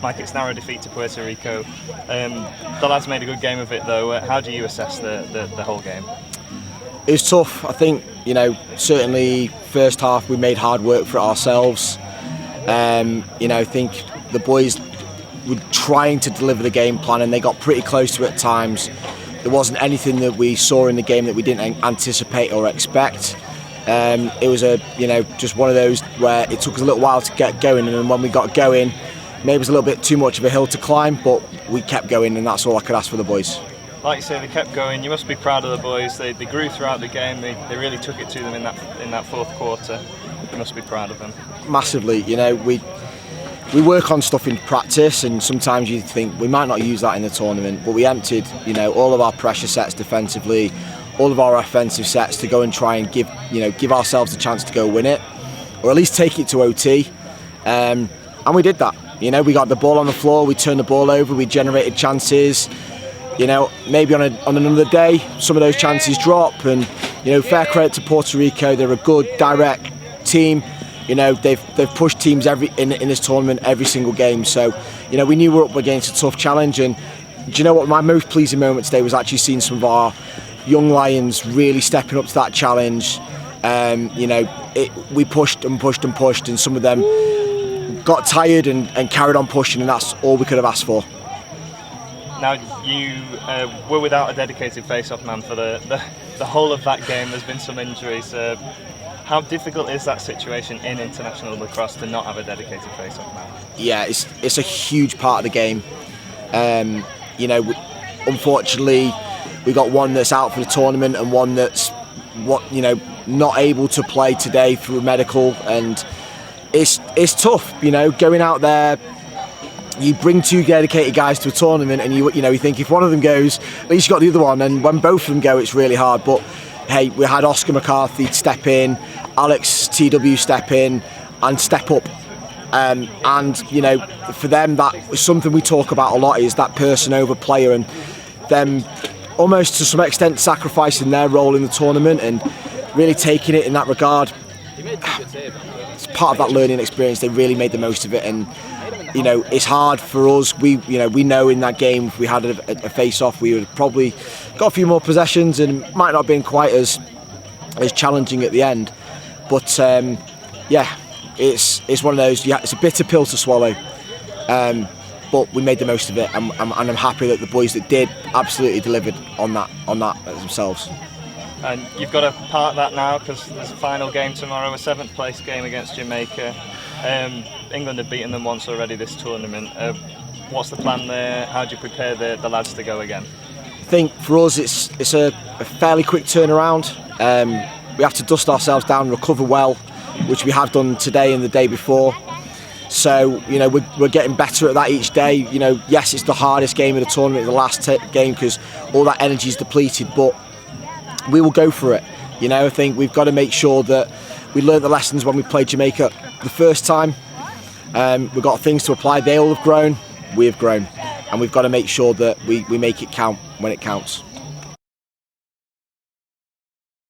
Mike, it's now a defeat to Puerto Rico. The lads made a good game of it though. How do you assess the whole game? It was tough. I think, certainly first half we made hard work for it ourselves. I think the boys were trying to deliver the game plan and they got pretty close to it at times. There wasn't anything that we saw in the game that we didn't anticipate or expect. It was just one of those where it took us a little while to get going, and then when we got going, maybe it was a little bit too much of a hill to climb, but we kept going, and that's all I could ask for the boys. Like you say, they kept going. You must be proud of the boys. They grew throughout the game. They really took it to them in that fourth quarter. You must be proud of them. Massively. We work on stuff in practice, and sometimes you think we might not use that in the tournament, but we emptied all of our pressure sets defensively, all of our offensive sets to go and try and give ourselves a chance to go win it, or at least take it to OT, and we did that. We got the ball on the floor, we turned the ball over, we generated chances. Maybe on another day some of those chances drop, and fair credit to Puerto Rico. They're a good direct team. They've pushed teams in this tournament every single game, so we knew we were up against a tough challenge. And do you know what, my most pleasing moment today was actually seeing some of our young Lions really stepping up to that challenge. We pushed and pushed and pushed, and some of them got tired and carried on pushing, and that's all we could have asked for. Now, you were without a dedicated face-off man for the whole of that game. There's been some injuries. How difficult is that situation in international lacrosse to not have a dedicated face-off man? Yeah, it's a huge part of the game. Unfortunately, we got one that's out for the tournament and one that's not able to play today through medical, and it's tough. Going out there. You bring two dedicated guys to a tournament, and you think if one of them goes, at least you got the other one. And when both of them go, it's really hard. But hey, we had Oscar McCarthy step in, Alex TW step in, and step up. And for them, that is something we talk about a lot, is that person over player, and them almost to some extent sacrificing their role in the tournament and really taking it in that regard. It's part of that learning experience. They really made the most of it, and it's hard for us. We know in that game, if we had a face-off, we would have probably got a few more possessions and might not have been quite as challenging at the end. But it's one of those. It's a bitter pill to swallow. But we made the most of it, and I'm happy that the boys that did absolutely delivered on that themselves. And you've got to part that now, because there's a final game tomorrow, a 7th place game against Jamaica. England have beaten them once already this tournament. What's the plan there? How do you prepare the lads to go again? I think for us it's a fairly quick turnaround. We have to dust ourselves down, recover well, which we have done today and the day before. So we're getting better at that each day. Yes, it's the hardest game of the tournament, the last game, because all that energy is depleted, but we will go for it. I think we've got to make sure that we learnt the lessons when we played Jamaica the first time. We've got things to apply. They all have grown, we have grown, and we've got to make sure that we make it count when it counts.